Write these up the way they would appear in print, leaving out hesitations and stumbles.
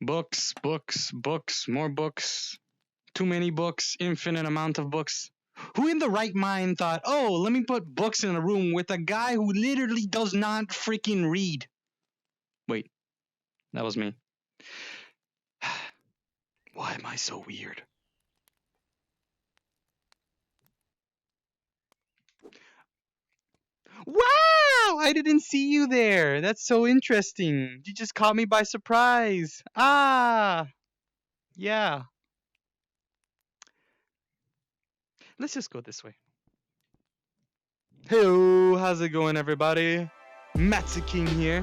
Books, books, books, more books. Too many books, infinite amount of books. Who in the right mind thought, oh, let me put books in a room with a guy who literally does not freaking read? Wait, that was me. Why am I so weird? Wow! I didn't see you there. That's so interesting. You just caught me by surprise. Ah! Yeah. Let's just go this way. Hello, how's it going, everybody? Matsuking here.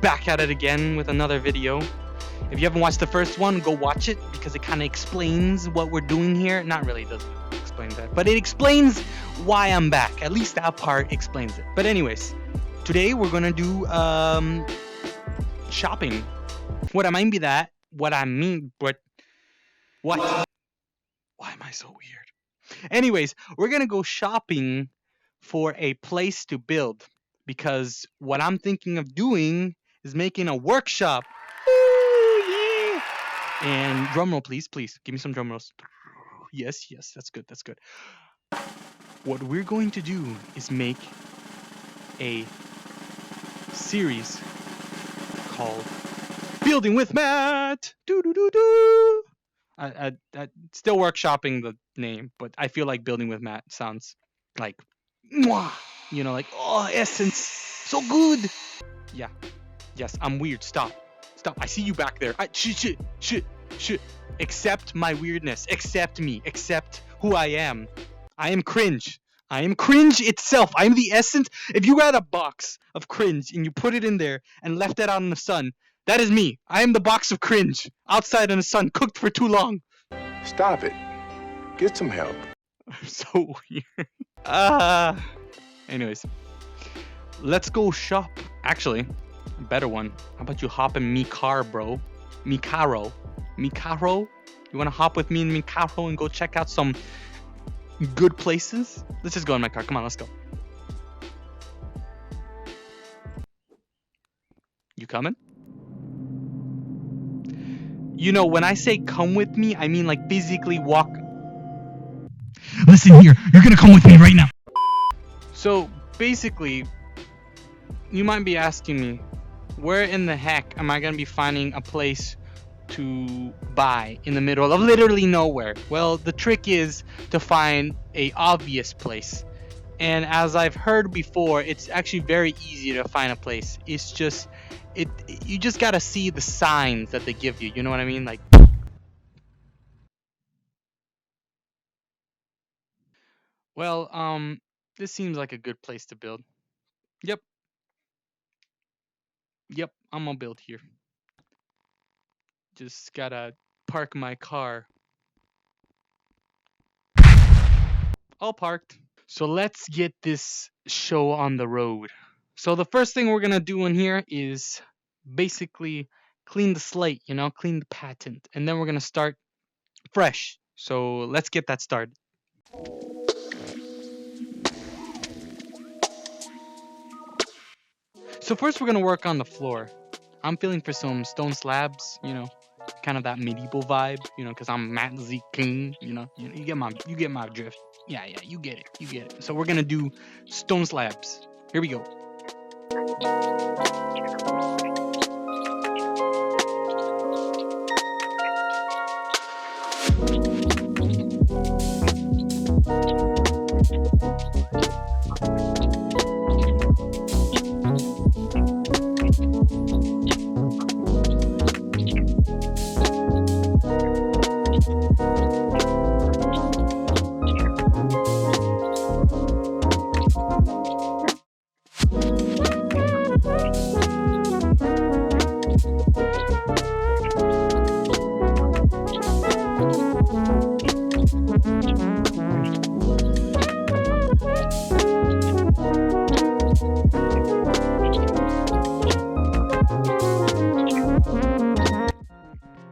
Back at it again with another video. If you haven't watched the first one, go watch it because it kind of explains what we're doing here. Not really, doesn't explain that, but it explains why I'm back. At least that part explains it. But anyways, today we're gonna do shopping. What am Why am I so weird? Anyways, we're gonna go shopping for a place to build because what I'm thinking of doing is making a workshop. Ooh, yeah! And drum roll, please, give me some drum rolls. Yes, that's good, that's good. What we're going to do is make a series called Building with Matt. I still workshopping the name, but I feel like Building with Matt sounds like, you know, like, oh, essence, so good. Yeah, yes, I'm weird. Stop. I see you back there. Shit. Accept my weirdness. Accept me. Accept who I am. I am cringe. I am cringe itself. I am the essence. If you had a box of cringe and you put it in there and left it out in the sun, that is me. I am the box of cringe outside in the sun, cooked for too long. Stop it. Get some help. I'm so weird. Anyways, let's go shop. Actually, a better one. How about you hop in me car, bro? Mikaro. You wanna hop with me in Mikaro and go check out some good places? Let's just go in my car. Come on, let's go. You coming? You know, when I say come with me, I mean like physically walk. Listen here, you're gonna come with me right now. So basically, you might be asking me, where in the heck am I gonna be finding a place to buy in the middle of literally nowhere? Well, the trick is to find a obvious place. And as I've heard before, it's actually very easy to find a place. It's just you just gotta see the signs that they give you. You know what I mean? Like, well, this seems like a good place to build. Yep, I'm gonna build here. Just gotta park my car. All parked. So let's get this show on the road. So the first thing we're gonna do in here is basically clean the slate, you know, clean the patent, and then we're gonna start fresh. So let's get that started. So first we're gonna work on the floor. I'm feeling for some stone slabs, you know, kind of that medieval vibe, you know, because I'm Matt Z King, you know, you get my drift. Yeah, you get it. So we're gonna do stone slabs. Here we go.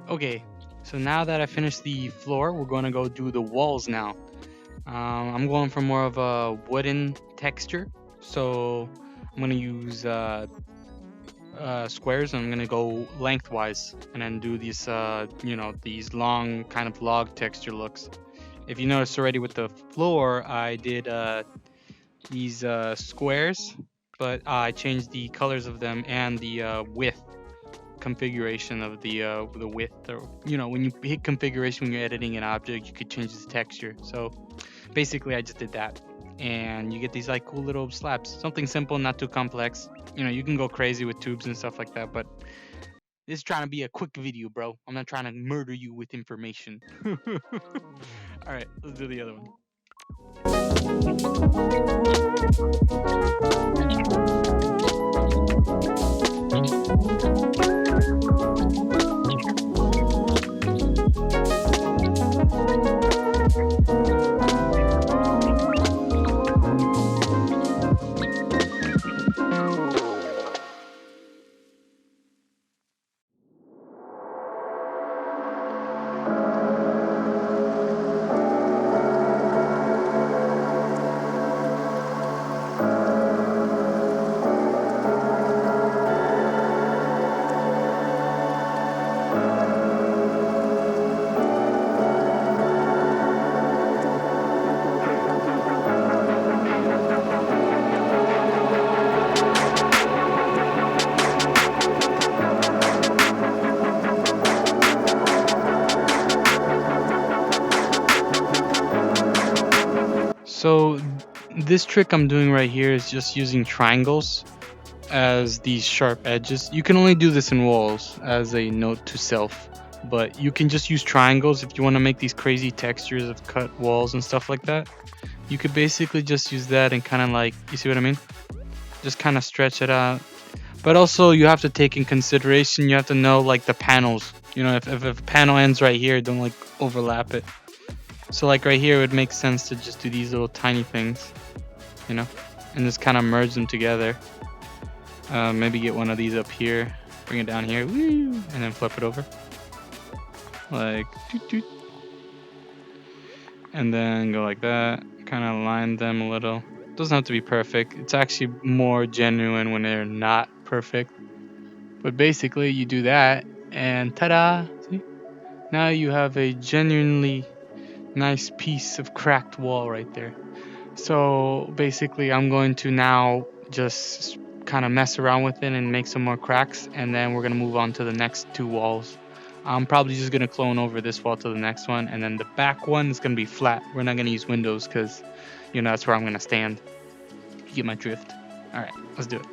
Okay, so now that I finished the floor, we're going to go do the walls now. I'm going for more of a wooden texture, so I'm going to use squares, and I'm gonna go lengthwise and then do these you know, these long kind of log texture looks. If you notice already with the floor, I did these squares, but I changed the colors of them and the width configuration of the width, or you know, when you hit configuration when you're editing an object, you could change the texture. So basically I just did that, and you get these like cool little slabs. Something simple, not too complex. You know, you can go crazy with tubes and stuff like that, but this is trying to be a quick video, bro. I'm not trying to murder you with information. All right, let's do the other one. So this trick I'm doing right here is just using triangles as these sharp edges. You can only do this in walls as a note to self, but you can just use triangles if you want to make these crazy textures of cut walls and stuff like that. You could basically just use that and kind of like, you see what I mean? Just kind of stretch it out. But also you have to take in consideration, you have to know like the panels. You know, if a panel ends right here, don't like overlap it. So like right here, it would make sense to just do these little tiny things, you know, and just kind of merge them together. Maybe get one of these up here, bring it down here, woo, and then flip it over. Like, doot, doot. And then go like that, kind of line them a little. Doesn't have to be perfect. It's actually more genuine when they're not perfect. But basically you do that and ta-da! See? Now you have a genuinely nice piece of cracked wall right there. So basically I'm going to now just kind of mess around with it and make some more cracks, and then we're going to move on to the next two walls. I'm probably just going to clone over this wall to the next one, and then the back one is going to be flat. We're not going to use windows because, you know, that's where I'm going to stand. You get my drift. Alright, let's do it.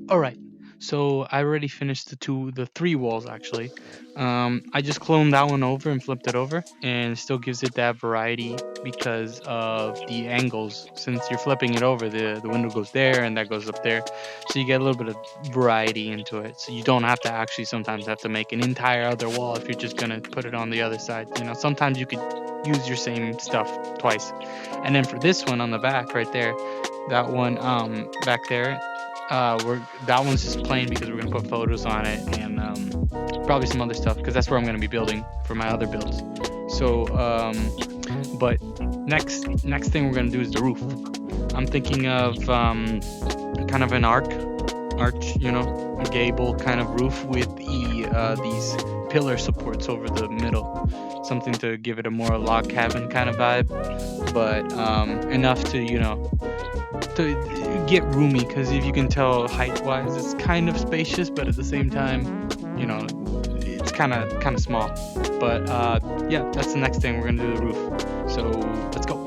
Alright, so I already finished the three walls actually. I just cloned that one over and flipped it over, and it still gives it that variety because of the angles. Since you're flipping it over, the window goes there and that goes up there, so you get a little bit of variety into it. So you don't have to actually sometimes have to make an entire other wall if you're just gonna put it on the other side. You know, sometimes you could use your same stuff twice. And then for this one on the back right there, that one back there, that one's just plain because we're gonna put photos on it and probably some other stuff because that's where I'm gonna be building for my other builds. So but next thing we're gonna do is the roof. I'm thinking of kind of an arc arch, a gable kind of roof with these pillar supports over the middle. Something to give it a more log cabin kind of vibe, but enough to, to get roomy, because if you can tell height-wise, it's kind of spacious, but at the same time, it's kind of small. But yeah, that's the next thing. We're gonna do the roof. So let's go.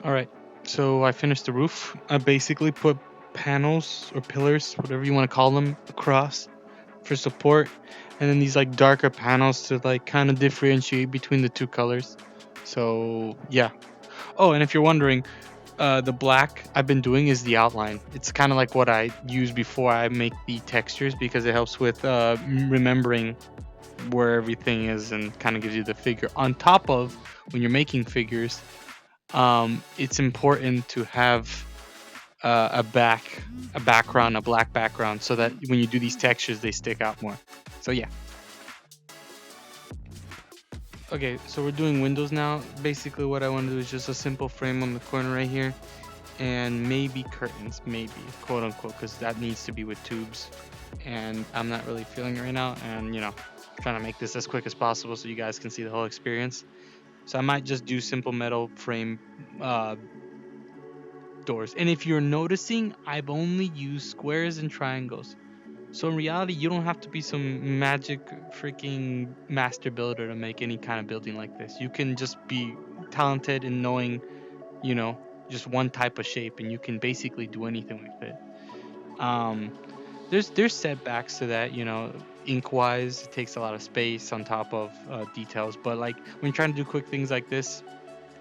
All right, so I finished the roof. I basically put panels or pillars, whatever you want to call them, across for support, and then these like darker panels to like kind of differentiate between the two colors. So yeah. Oh, and if you're wondering, the black I've been doing is the outline. It's kind of like what I use before I make the textures, because it helps with remembering where everything is and kind of gives you the figure. On top of, when you're making figures, it's important to have a background, a black background, so that when you do these textures, they stick out more. So yeah. Okay, so we're doing windows now. Basically what I want to do is just a simple frame on the corner right here, and maybe curtains, maybe, quote unquote, because that needs to be with tubes, and I'm not really feeling it right now, and trying to make this as quick as possible so you guys can see the whole experience. So I might just do simple metal frame doors. And if you're noticing, I've only used squares and triangles. So in reality, you don't have to be some magic freaking master builder to make any kind of building like this. You can just be talented in knowing, just one type of shape, and you can basically do anything with it. There's setbacks to that, ink wise. It takes a lot of space on top of details, but like when you're trying to do quick things like this,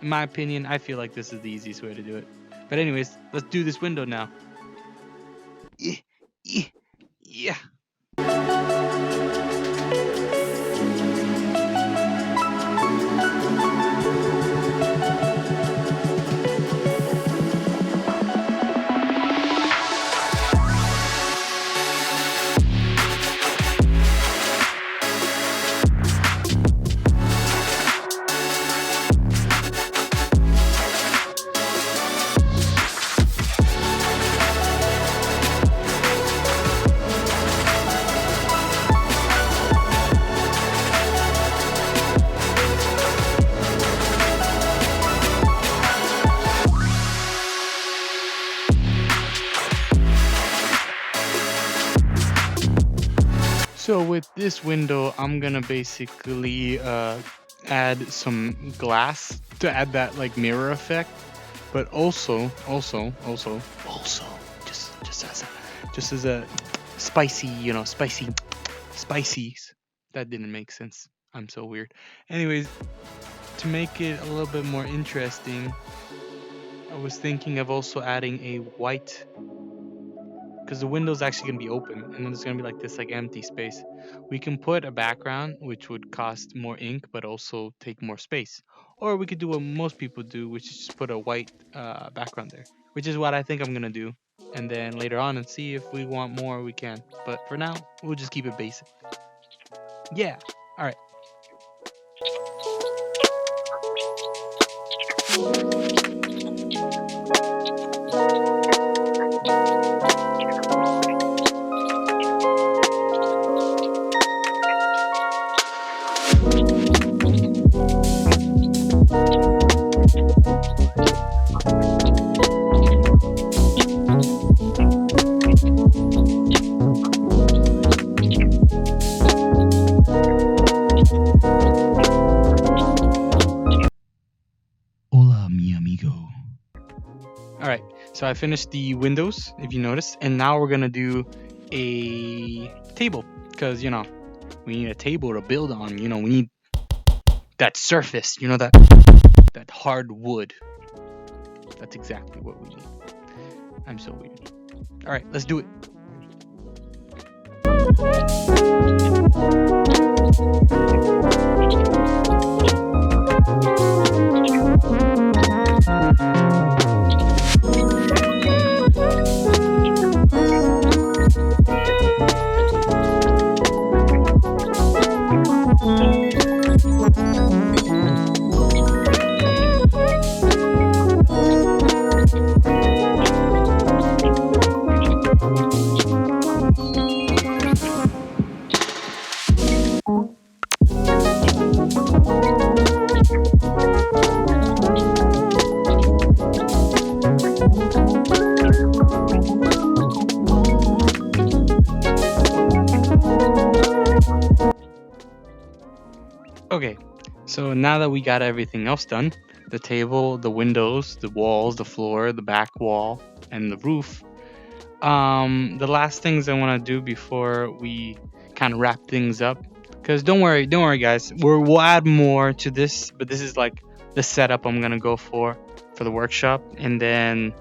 in my opinion, I feel like this is the easiest way to do it. But anyways, let's do this window now. Yeah. So with this window, I'm gonna basically add some glass to add that like mirror effect, but also, just as a spicy, spices. That didn't make sense. I'm so weird. Anyways, to make it a little bit more interesting, I was thinking of also adding a white because the window's actually gonna be open, and then there's gonna be like this like empty space. We can put a background, which would cost more ink, but also take more space. Or we could do what most people do, which is just put a white background there, which is what I think I'm gonna do. And then later on, and see if we want more, we can. But for now, we'll just keep it basic. Yeah. All right. Hola, mi amigo. All right, so I finished the windows, if you noticed, and now we're gonna do a table, because you know we need a table to build on. You know, we need that surface. You know, that hard wood. That's exactly what we need. I'm so weird. All right, let's do it. Okay, so now that we got everything else done, the table, the windows, the walls, the floor, the back wall, and the roof, the last things I want to do before we kind of wrap things up, because don't worry guys, we'll add more to this, but this is like the setup I'm gonna go for the workshop, and then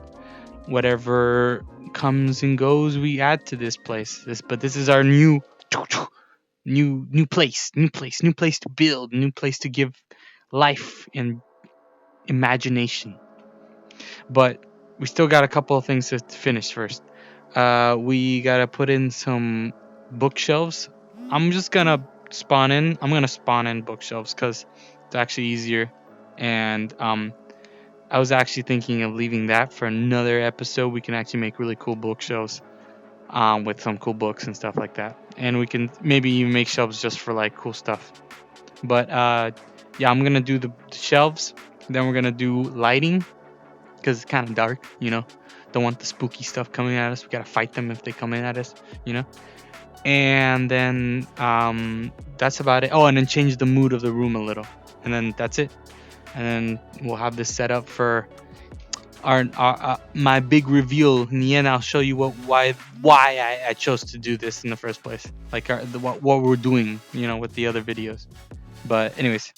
whatever comes and goes we add to this place. But this is our new place to build, new place to give life and imagination. But we still got a couple of things to finish first. We gotta put in some bookshelves. I'm gonna spawn in bookshelves because it's actually easier. And I was actually thinking of leaving that for another episode. We can actually make really cool bookshelves with some cool books and stuff like that. And we can maybe even make shelves just for like cool stuff. But yeah, I'm gonna do the shelves. Then we're gonna do lighting because it's kind of dark, you know. Don't want the spooky stuff coming at us. We gotta fight them if they come in at us, you know. And then that's about it. Oh, and then change the mood of the room a little, and then that's it. And then we'll have this set up for our my big reveal. In the end, I'll show you why I chose to do this in the first place, like what we're doing, you know, with the other videos. But anyways,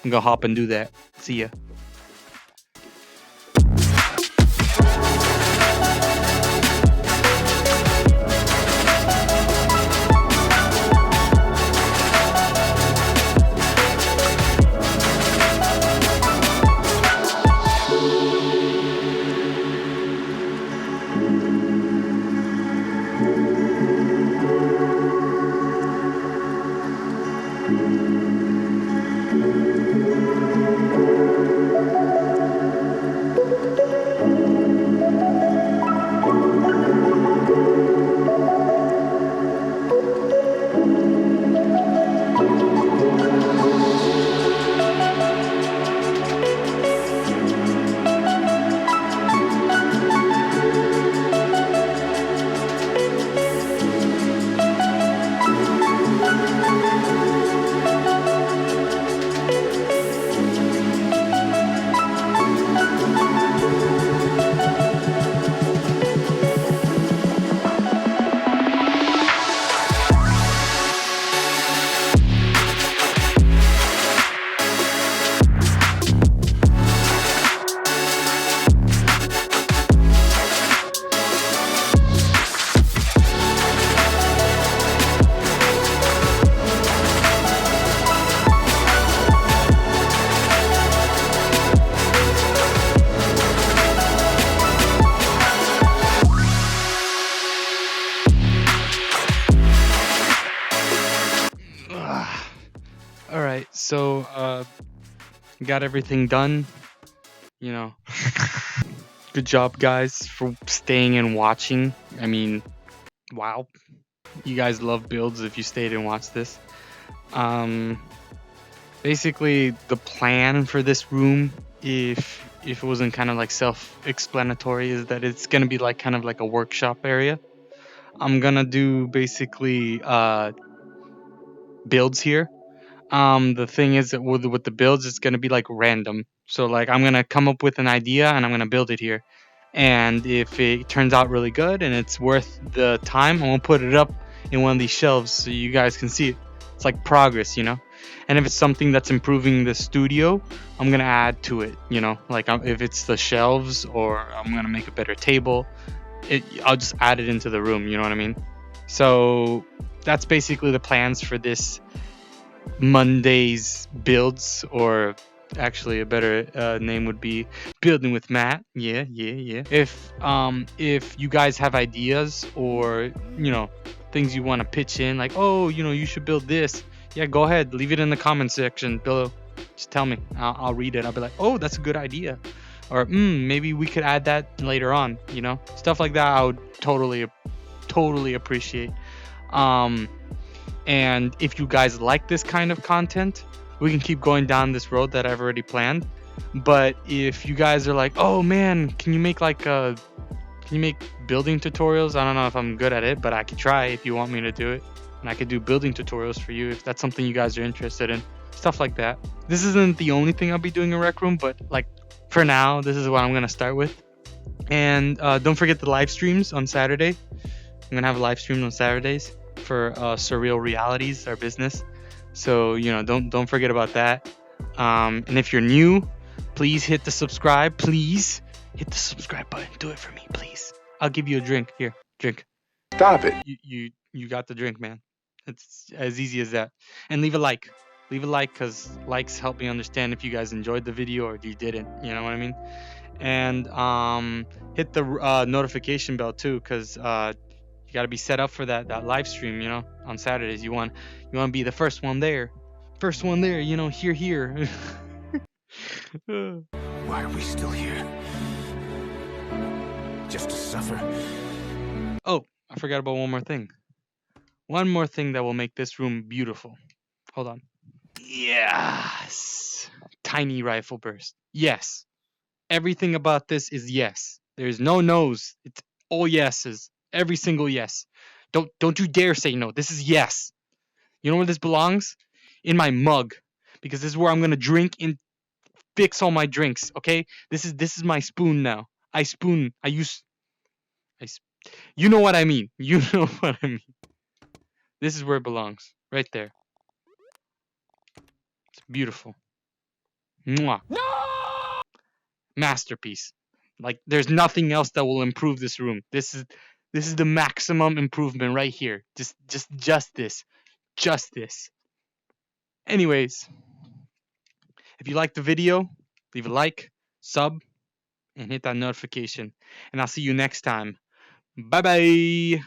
I'm gonna hop and do that. See ya. so got everything done. You know, good job, guys, for staying and watching. I mean, wow, you guys love builds if you stayed and watched this. Basically, the plan for this room, if it wasn't kind of like self-explanatory, is that it's gonna be like kind of like a workshop area. I'm gonna do basically builds here. The thing is that with the builds, it's gonna be like random. So like I'm gonna come up with an idea and I'm gonna build it here. And if it turns out really good and it's worth the time, I'm gonna put it up in one of these shelves so you guys can see it. It's like progress, you know. And if it's something that's improving the studio, I'm gonna add to it, you know. Like if it's the shelves or I'm gonna make a better table, I'll just add it into the room. You know what I mean? So that's basically the plans for this Monday's builds, or actually a better name would be Building with Matt. Yeah. If you guys have ideas or things you want to pitch in, like, oh, you should build this, yeah, go ahead, leave it in the comment section below. Just tell me, I'll read it. I'll be like, oh, that's a good idea, or maybe we could add that later on. Stuff like that I would totally appreciate. And if you guys like this kind of content, we can keep going down this road that I've already planned. But if you guys are like, oh man, can you make building tutorials? I don't know if I'm good at it, but I could try if you want me to do it. And I could do building tutorials for you if that's something you guys are interested in. Stuff like that. This isn't the only thing I'll be doing in Rec Room, but like for now, this is what I'm gonna start with. And don't forget the live streams on Saturday. I'm gonna have a live stream on Saturdays for Surreal Realities, our business. So don't forget about that. And if you're new, please hit the subscribe. Please hit the subscribe button. Do it for me, please. I'll give you a drink. Here, drink. Stop it. You got the drink, man. It's as easy as that. And leave a like. Leave a like, because likes help me understand if you guys enjoyed the video or if you didn't. You know what I mean? And hit the notification bell too, because you got to be set up for that live stream, on Saturdays. You want to be the first one there. Here. Why are we still here? Just to suffer? Oh, I forgot about one more thing. One more thing that will make this room beautiful. Hold on. Yes. Tiny rifle burst. Yes. Everything about this is yes. There's no no's. It's all yeses. Every single yes. Don't you dare say no. This is yes. You know where this belongs? In my mug, because this is where I'm gonna drink and fix all my drinks. Okay? This is my spoon now. I spoon. You know what I mean. You know what I mean. This is where it belongs. Right there. It's beautiful. Mwah. No! Masterpiece. Like there's nothing else that will improve this room. This is the maximum improvement right here. Just this. Anyways, if you liked the video, leave a like, sub, and hit that notification. And I'll see you next time. Bye bye.